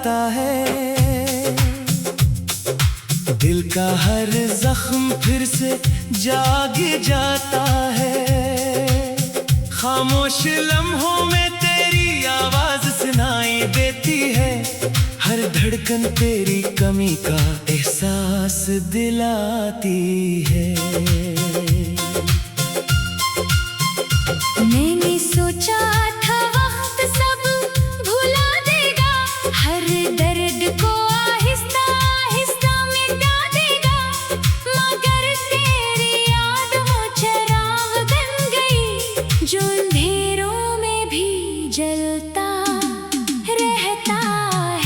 आता है। दिल का हर जख्म फिर से जाग जाता है। खामोश लम्हों में तेरी आवाज सुनाई देती है। हर धड़कन तेरी कमी का एहसास दिलाती है। मैंने सोचा था वक्त सब भुला देगा, हर दर्द को आहिस्ता आहिस्ता मिटा देगा, मगर तेरी याद वो चिराग बन गई जो अंधेरों में भी जलता रहता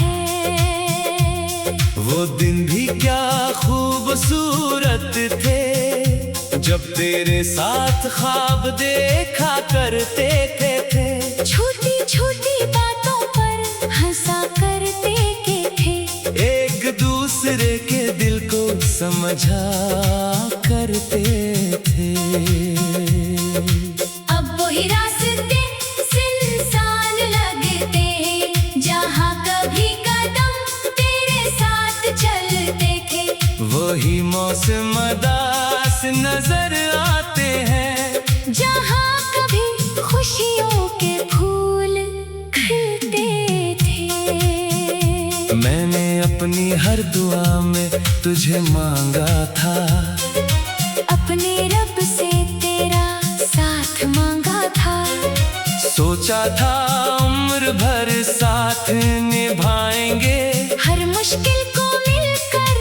है। वो दिन भी क्या खूबसूरत थे जब तेरे साथ ख्वाब देखा करते थे। छोटी छोटी बातों पर हंसा करते थे। एक दूसरे के दिल को समझा करते थे। अब वही रास्ते सुनसान लगते हैं जहाँ कभी कदम तेरे साथ चलते थे। वही मौसम उदास नजर आते हैं जहाँ कभी खुशियों के फूल खिलते थे। मैंने अपनी हर दुआ में तुझे मांगा था, अपने रब से तेरा साथ मांगा था। सोचा था उम्र भर साथ निभाएंगे, हर मुश्किल को मिलकर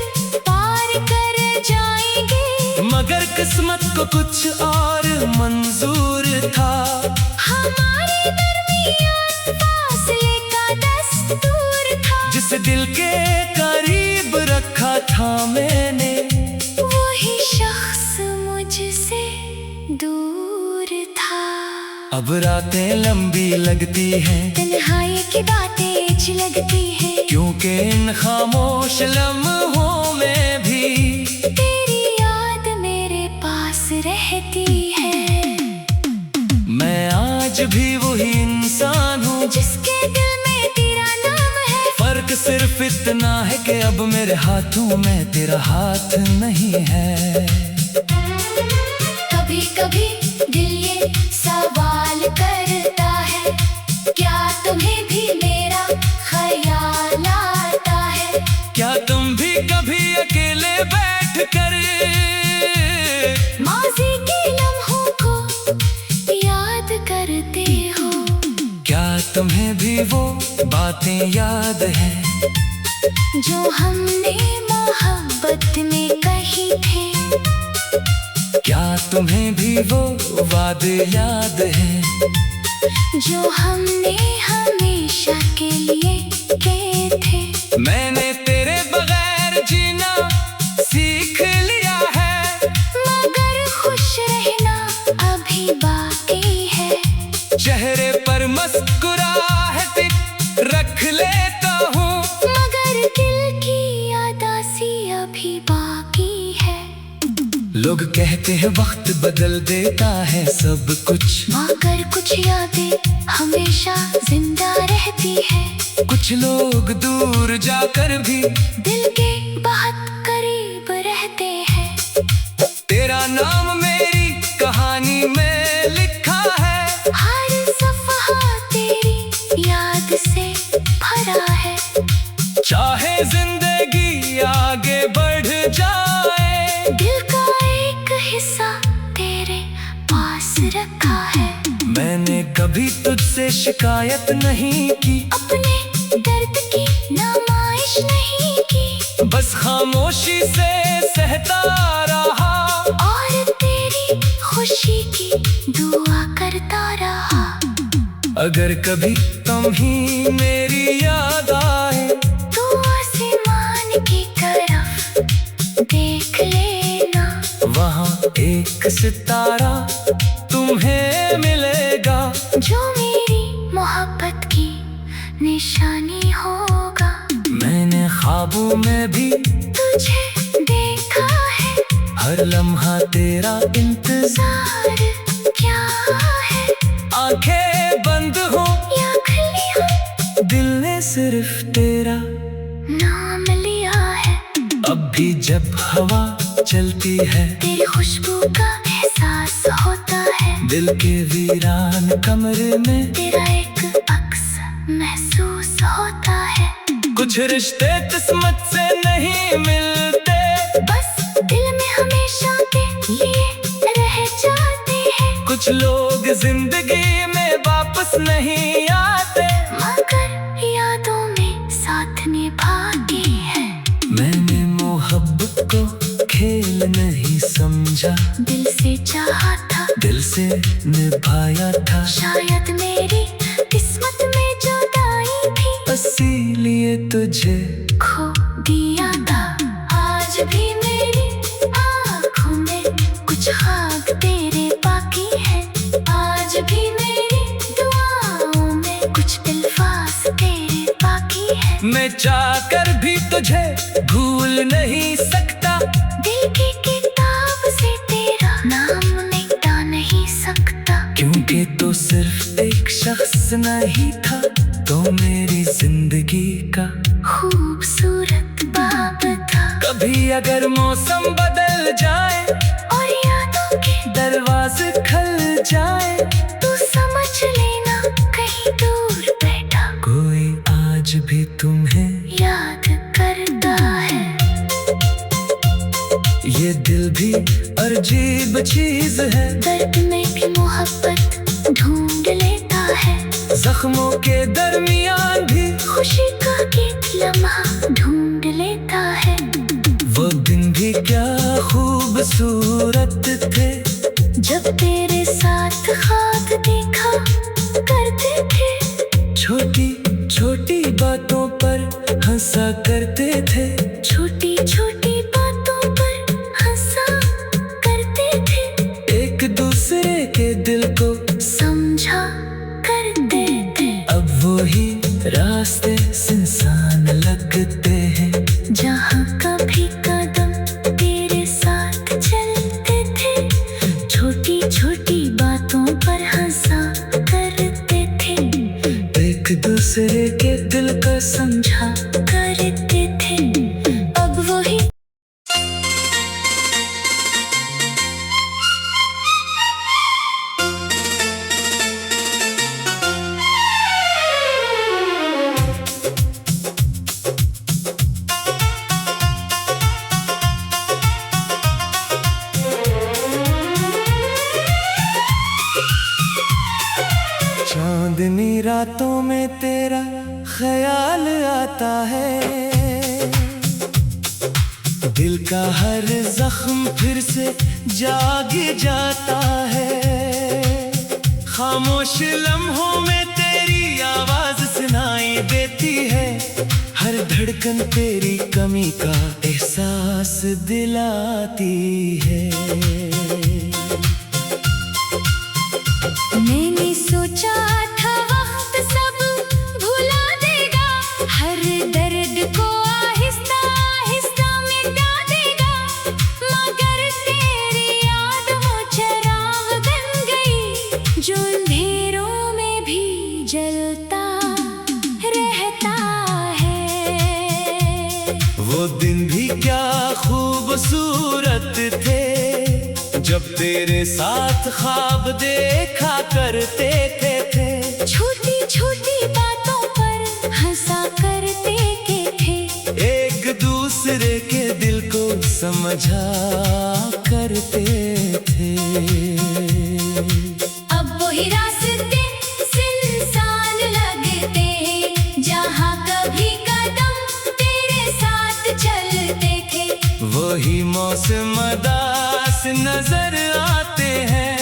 पार कर जाएंगे, मगर किस्मत को कुछ और मंजूर था। हमारे दरमियान फासले का दस्तूर था। जिस दिल के करीब रखा था मैंने, वही शख्स मुझसे दूर था। अब रातें लंबी लगती हैं, तन्हाई की बातें अच्छी लगती हैं, क्योंकि इन खामोश लम्हों में भी तेरी याद मेरे पास रहती है। मैं आज भी वही इंसान हूँ जिसके दिल में तेरा नाम है। फर्क सिर्फ इतना है कि अब मेरे हाथों में तेरा हाथ नहीं है। कभी कभी दिल ये सवाल करता है, क्या तुम्हें भी मेरा ख्याल आता है? क्या तुम भी कभी अकेले बैठ कर माज़ी के लम्हों को याद करते हो? क्या तुम्हें भी वो बातें याद हैं जो हमने मोहब्बत में कही थे? क्या तुम्हें भी वो वादे याद हैं जो हमने हमेशा के लिए किए थे? मैंने तेरे बगैर जीना सीख लिया है, मगर खुश रहना अभी बाकी है। चेहरे पर मुस्कुराहट रख लेता हूँ, मगर दिल की उदासी अभी बाकी है। लोग कहते हैं वक्त बदल देता है सब कुछ, मगर कुछ यादें हमेशा जिंदा रहती है। कुछ लोग दूर जाकर भी दिल के बहुत करीब रहते हैं। तेरा नाम मेरी कहानी में लिखा है, हर सफ़हा तेरी याद से भरा है। चाहे जिंदगी आगे बढ़ जाए, दिल का एक हिस्सा तेरे पास रखा है। मैंने कभी तुझसे शिकायत नहीं की, अपने दर्द की नुमाइश नहीं की, बस खामोशी से सहता रहा और तेरी खुशी की दुआ करता रहा। अगर कभी तुम ही मेरी याद आए, तो आसमान की तरफ देख लेना, वहाँ एक सितारा तुम्हें मिलेगा जो मेरी मोहब्बत की निशानी होगा। मैंने ख्वाबों में भी तुझे देखा है, हर लम्हा तेरा इंतजार क्या है? आंखें बंद हो या खुली हो, दिल ने सिर्फ तेरा अब भी जब हवा चलती है तेरी खुशबू का एहसास होता है। दिल के वीरान कमरे में तेरा एक अक्स महसूस होता है। कुछ रिश्ते किस्मत से नहीं मिलते, बस दिल में हमेशा के लिए रह जाते हैं। कुछ लोग जिंदगी में वापस नहीं आते, मगर यादों में साथ निभाते हैं। मैंने मोहब्बत को खेल नहीं समझा, दिल से चाहा था, दिल से निभाया था। शायद मेरी किस्मत में जुदाई थी, इसीलिए तुझे खो दिया था। आज भी मेरी आँखों में कुछ ख्वाब तेरे बाकी है। आज भी मेरी दुआओं में कुछ अल्फाज तेरे बाकी है। मैं चाहकर भी तुझे भूल नहीं सकता, दिल की किताब से तेरा नाम मिटा नहीं सकता। क्योंकि तो सिर्फ एक शख्स नहीं था, तो मेरी जिंदगी का खूबसूरत बाब था। कभी अगर मौसम बदल जाए और यादों के दरवाजे खुल जाए, तू समझ लेना कहीं दूर बैठा कोई आज भी तुम्हें याद करता है। ये दिल भी अजीब चीज है, दर्द में भी मोहब्बत ढूंढ लेता है। जख्मों के दरमियान भी खुशी का एक लम्हा ढूंढ लेता है। वो दिन भी क्या खूबसूरत थे, जब तेरे साथ ख्वाब देखा करते थे। छोटी छोटी बातों पर हंसा करते थे, छोटी छोटी बातों पर हंसा करते थे। एक दूसरे के दिल को समझा करते थे। अब वही रास्ते सुनसान लगते हैं, जहाँ कभी कदम तेरे साथ चलते थे। छोटी छोटी बातों पर हंसा करते थे। एक दूसरे के दिल को समझा करते थे। अब वही चांदनी रातों में तेरा ख्याल आता है, दिल का हर जख्म फिर से जाग जाता है। खामोश लम्हों में तेरी आवाज सुनाई देती है, हर धड़कन तेरी कमी का एहसास दिलाती है। मैंने सोचा था वक्त सब भुला देगा, हर दर्द को आहिस्ता आहिस्ता मिटा देगा। मगर तेरी याद वो चिराग बन गई, जो अंधेरों में भी जलता रहता है। वो दिन भी क्या खूबसूरत थे, जब तेरे साथ ख्वाब देखा करते थे। छोटी छोटी बातों पर हंसा करते थे। एक दूसरे के दिल को समझा करते थे। अब वही रास्ते सुनसान लगते हैं, जहाँ कभी कदम तेरे साथ चलते थे। वही मौसम उदास नजर आते हैं,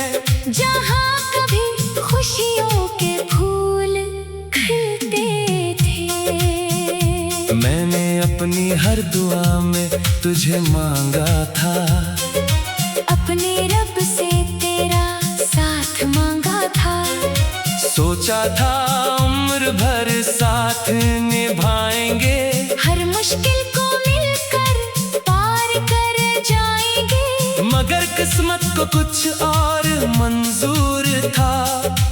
जहाँ कभी खुशियों के फूल खिलते थे। मैंने अपनी हर दुआ में तुझे मांगा था, अपने रब से तेरा साथ मांगा था। सोचा था उम्र भर साथ निभाएंगे, हर मुश्किल को मिलकर पार कर जाएंगे। मगर किस्मत को कुछ और मंजूर था।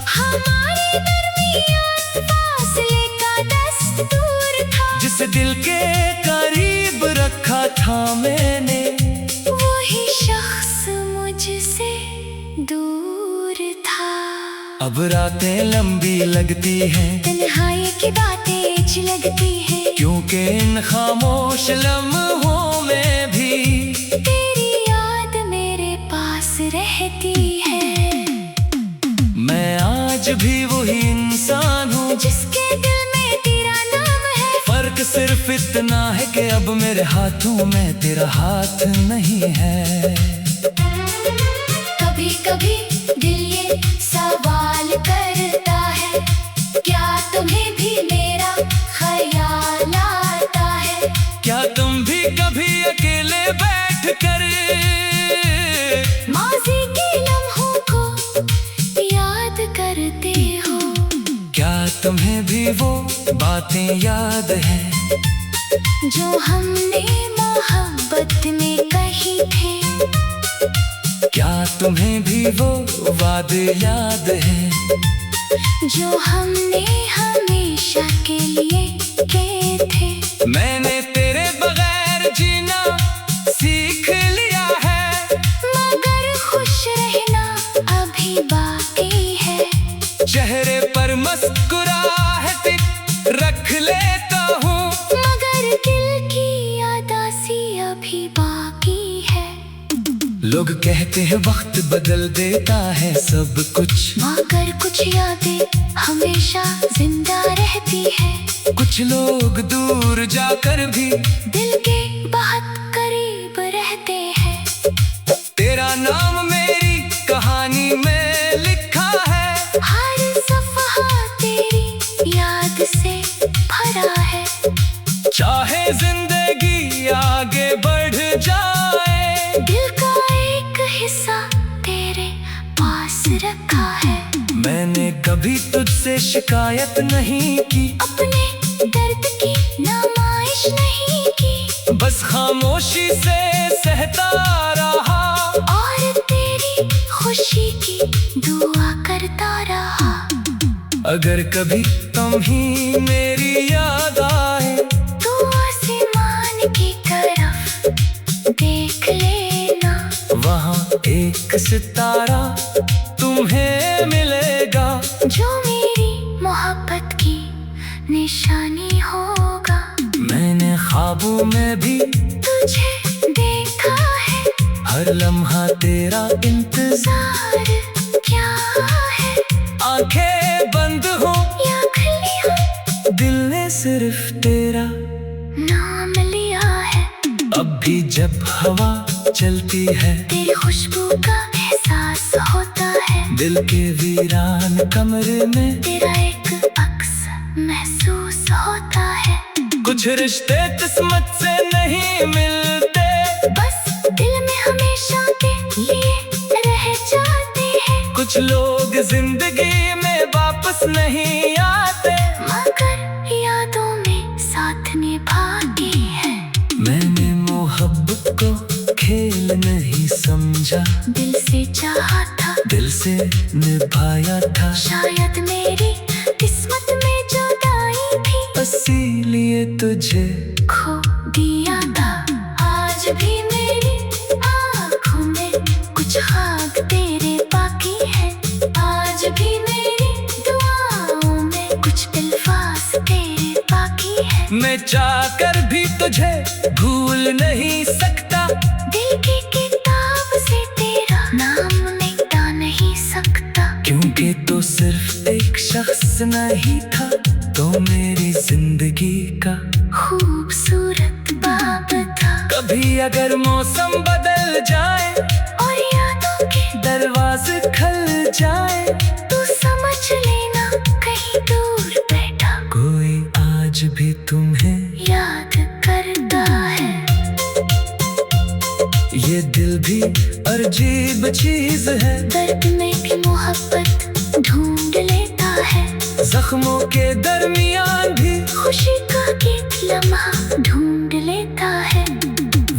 हमारे दरमियान फासले का दस्तूर था। जिस दिल के करीब रखा था मैंने, वही शख्स मुझसे दूर था। अब रातें लंबी लगती हैं, तन्हाई की बातें अच्छी लगती है, क्योंकि इन खामोश लम्हों में भी तेरी याद मेरे पास रहती है। मैं आज भी वही इंसान हूँ जिसके दिल में तेरा नाम है। फर्क सिर्फ इतना है कि अब मेरे हाथों में तेरा हाथ नहीं है। कभी कभी दिल ये सवाल करता है, क्या तुम्हें भी मेरा ख्याल आता है? क्या तुम भी कभी अकेले बैठ कर माज़ी के लम्हों को याद करते हो? क्या तुम्हें भी वो बातें याद हैं जो हमने मोहब्बत में कही थे? क्या तुम्हें भी वो वादे याद हैं जो हमने हमेशा के लिए किए थे? मैंने तेरे बगैर जीना सीख लिया है, मगर खुश रहना अभी बाकी है। चेहरे पर मुस्कुराहट रख लेता हूँ, मगर दिल की उदासी अभी बाकी है। लोग कहते हैं वक्त बदल देता है सब कुछ, मगर कुछ यादें हमेशा जिंदा रहती है। कुछ लोग दूर जाकर भी दिल के बहुत करीब रहते हैं। तेरा नाम मेरी कहानी में लिखा है, हर सफ़हा तेरी याद से भरा है। चाहे जिंदगी आगे बढ़ जाए, दिल का एक हिस्सा तेरे पास रखा है। मैंने कभी तुझसे शिकायत नहीं की, अपने दर्द की नुमाइश नहीं की, बस खामोशी से सहता रहा और तेरी खुशी की दुआ करता रहा। अगर कभी तुम ही मेरी याद आए, तो आसमान की तरफ देख लेना, वहाँ एक सितारा तुम्हें मिलेगा, जो मेरी मोहब्बत की निशानी होगा। मैंने ख्वाबों में भी तुझे देखा है, हर लम्हा तेरा इंतजार, क्या है आंखें बंद हो या खुली हो, दिल ने सिर्फ तेरा नाम लिया है। अब भी जब हवा चलती है, तेरी खुशबू का एहसास होता है। दिल के वीरान कमरे में तेरा एक अक्स महसूस होता है। कुछ रिश्ते किस्मत से नहीं मिलते, बस दिल में हमेशा के लिए रह जाते हैं। कुछ लोग जिंदगी में वापस नहीं आते, मगर यादों में साथ निभाते हैं। मैंने मोहब्बत को खेल नहीं समझा, दिल से चाहा था, दिल से निभाया था, शायद मेरी किस्मत में जुदाई थी, इसीलिए तुझे खो दिया था। आज भी मेरी आँखों में कुछ खाक तेरे बाकी है। आज भी मेरी दुआओं में कुछ अल्फाज तेरे बाकी है। मैं चाहकर भी तुझे भूल नहीं सकता, दिल की किताब से तेरा नाम मिटा नहीं सकता, क्योंकि तो सिर्फ एक शख्स नहीं था, तो मेरी जिंदगी का खूबसूरत बाब था। कभी अगर मौसम बदल जाए और यादों के दरवाजे खुल जाए, तू समझ लेना कहीं दूर बैठा कोई आज भी तुम्हें याद करता है। ये दिल भी अजीब चीज है, दर्द में भी मोहब्बत ढूंढ लेता है। जख्मों के दरमियान भी खुशी का एक लम्हा ढूंढ लेता है।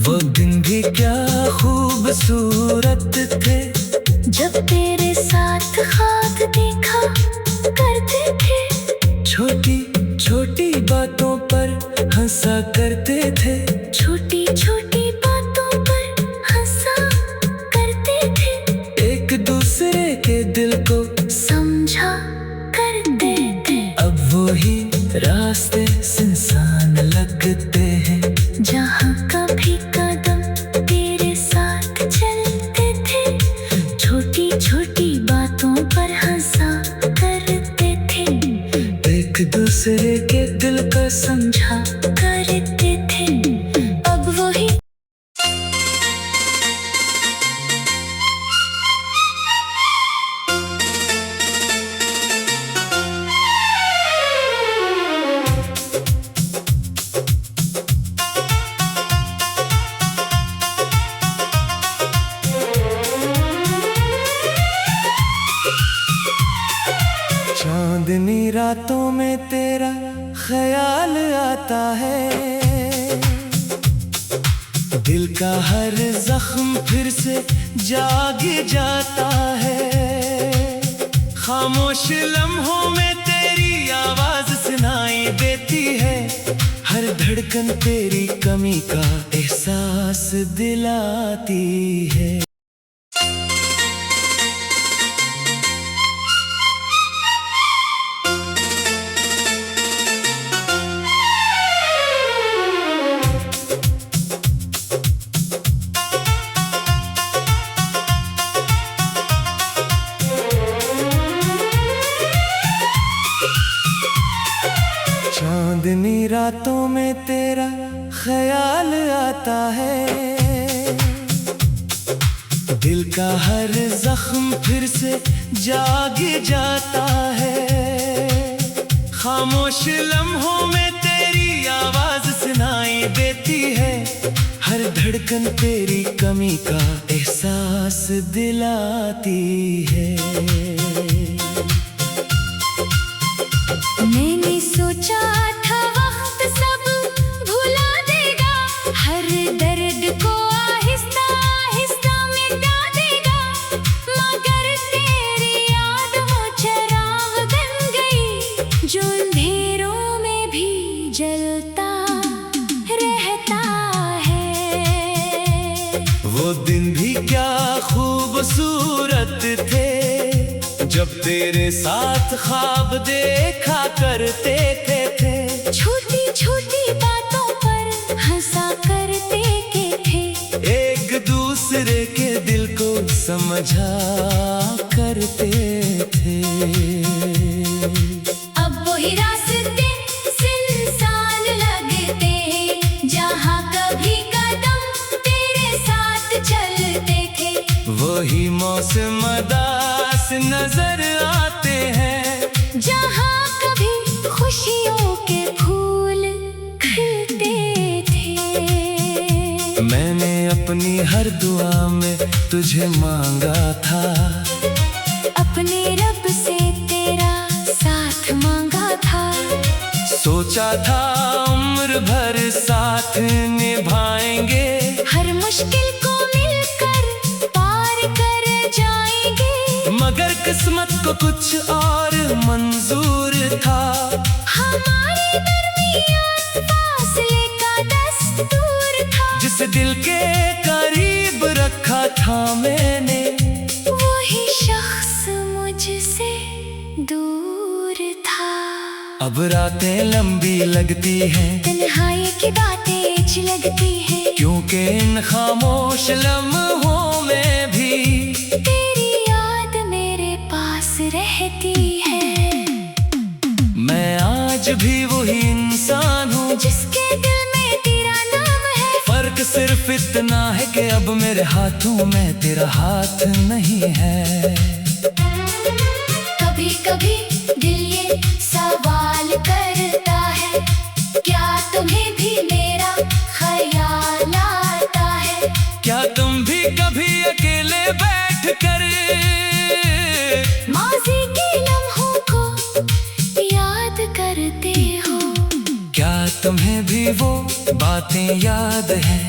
वो दिन भी क्या खूबसूरत थे, जब तेरे साथ ख्वाब देखा करते थे। छोटी छोटी बातों पर हंसा करते थे, छोटी छोटी रातों में तेरा ख्याल आता है, दिल का हर जख्म फिर से जाग जाता है। खामोश लम्हों में तेरी आवाज सुनाई देती है, हर धड़कन तेरी कमी का एहसास दिलाती है। चांदनी रातों में तेरा ख्याल आता है, दिल का हर जख्म फिर से जाग जाता है। खामोश लम्हों में तेरी आवाज सुनाई देती है, हर धड़कन तेरी कमी का एहसास दिलाती है। मैंने सोचा था वक्त सब भुला देगा, हर दर्द को आहिस्ता आहिस्ता मिटा देगा, मगर तेरी याद वो चिराग बन गई, जो अंधेरों में भी जलता रहता है। वो दिन भी क्या खूबसूरत थे, जब तेरे साथ ख्वाब देखा करते थे। छोटी छोटी बातों पर हंसा करते थे, एक दूसरे के दिल को समझा करते थे। अब वही रास्ते सुनसान लगते हैं, जहाँ कभी कदम तेरे साथ चलते थे। वही मौसम उदास नजर आते हैं, जहाँ कभी खुशियों के फूल खिलते थे। मैंने अपनी हर दुआ में तुझे मांगा था, अपने रब से तेरा साथ मांगा था। सोचा था उम्र भर साथ निभाएंगे, हर मुश्किल को मिलकर पार कर जाएंगे, मगर किस्मत को कुछ और मंजूर था। हमारे दरमियान फासले का दस्तूर था, जिस दिल के करीब रखा था मैंने, वही शख्स मुझसे दूर था। अब रातें लंबी लगती हैं, तन्हाई की बातें अच्छी लगती हैं, क्योंकि इन खामोश लम्हों में भी तेरी याद मेरे पास रहती है। मैं आज भी वही इंसान हूँ, जिसके दिल में तेरा नाम है। फर्क सिर्फ इतना है कि अब मेरे हाथों में तेरा हाथ नहीं है। कभी कभी दिल ये सवाल करता है, क्या तुम्हें भी मेरा ख्याल आता है? क्या तुम भी कभी अकेले बैठ कर माज़ी के लम्हों को याद करते हो? क्या तुम्हें भी वो बातें याद हैं,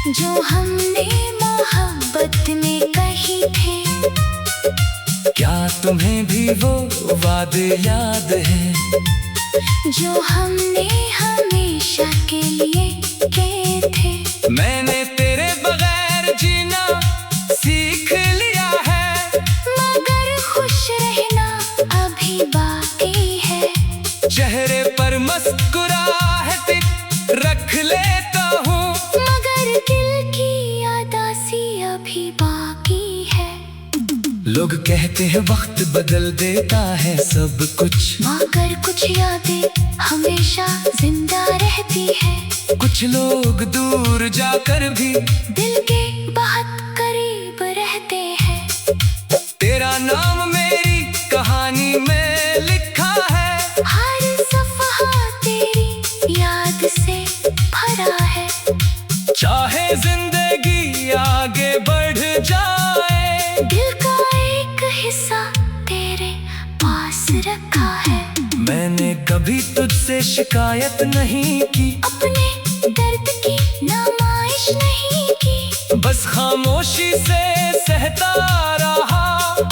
जो हमने मोहब्बत में कही थे? क्या तुम्हें भी वो वादे याद हैं, जो हमने हमेशा के लिए किए थे? मैंने तेरे बगैर जीना सीख लिया है, मगर खुश रहना अभी बाकी है। चेहरे पर मुस्कुराहट रख लेता हूँ, मगर दिल की उदासी अभी बाकी है। लोग कहते हैं वक्त बदल देता है सब कुछ, मगर कुछ यादें हमेशा जिंदा रहती है। कुछ लोग दूर जाकर भी दिल के बहुत करीब रहते हैं। तेरा नाम मेरी कहानी में लिखा है, हर सफ़हा तेरी याद से भरा है। चाहे जिंदगी आगे बढ़ जाए, दिल का एक हिस्सा तेरे पास रखा है। मैंने कभी तुझसे शिकायत नहीं की, अपने दर्द की नुमाइश नहीं की, बस खामोशी से सहता रहा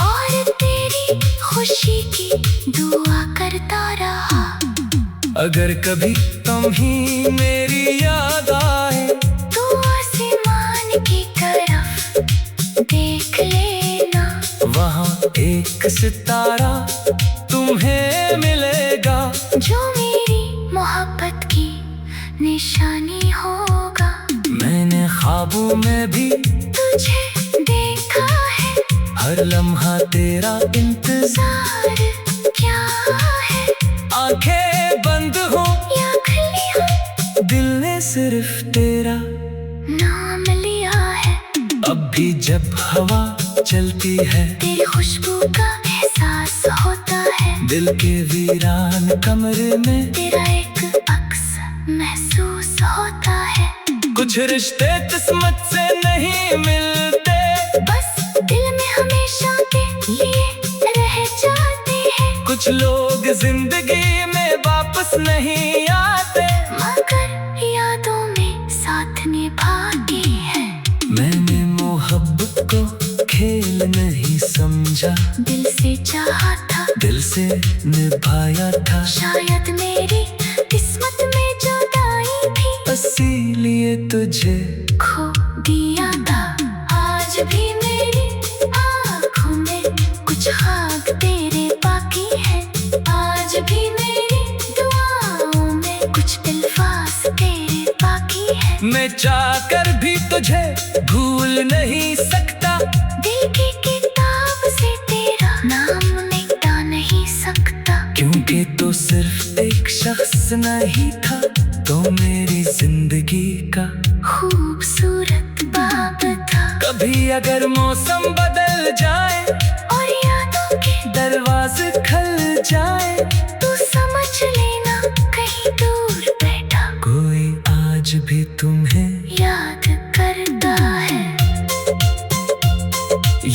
और तेरी खुशी की दुआ करता रहा। अगर कभी तुम्ही मेरी याद आए तो आसमान की तरफ देख लेना, वहाँ एक सितारा तुम्हें मिलेगा, जो मेरी मोहब्बत की निशानी होगा। मैंने ख्वाबों में भी तुझे देखा है, हर लम्हा तेरा इंतजार। क्या है आंखें बंद हो या खुली, दिल ने सिर्फ तेरा नाम लिया है। अब भी जब हवा चलती है तेरी खुशबू का एहसास होता है, दिल के वीरान कमरे में तेरा एक अक्स महसूस होता है। कुछ रिश्ते किस्मत से नहीं मिलते, बस दिल में हमेशा के लिए रह जाते हैं। कुछ लोग जिंदगी में वापस नहीं आते, मगर यादों में साथ निभाते हैं। मैंने मोहब्बत को खेल नहीं समझा, दिल से चाहा था, दिल से निभाया था, शायद मेरी किस्मत में जुदाई थी, इसीलिए तुझे खो दिया था। आज भी मेरी आँखों में कुछ खाक तेरे बाकी है, आज भी मेरी दुआओं में कुछ अल्फाज तेरे बाकी है। मैं चाहकर भी तुझे भूल नहीं सकता, दिल की किताब से तेरा नाम मिटा नहीं सकता, क्योंकि तो सिर्फ एक शख्स नहीं था, तो मेरी जिंदगी का खूबसूरत बाब था। कभी अगर मौसम बदल जाए और यादों के दरवाजे खुल जाए, तू समझ लेना कहीं दूर बैठा कोई आज भी तुम्हें याद करता है।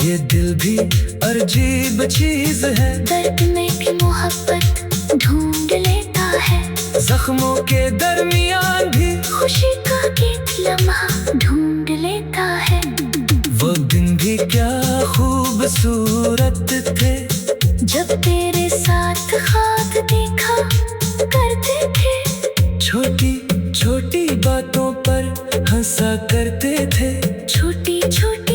ये दिल भी अजीब चीज है, दर्द में भी मोहब्बत ढूंढ लेता है, जख्मों के दरमियान भी खुशी का एक लम्हा ढूंढ लेता है। वो दिन भी क्या खूबसूरत थे, जब तेरे साथ ख्वाब देखा करते थे, छोटी छोटी बातों पर हंसा करते थे, छोटी छोटी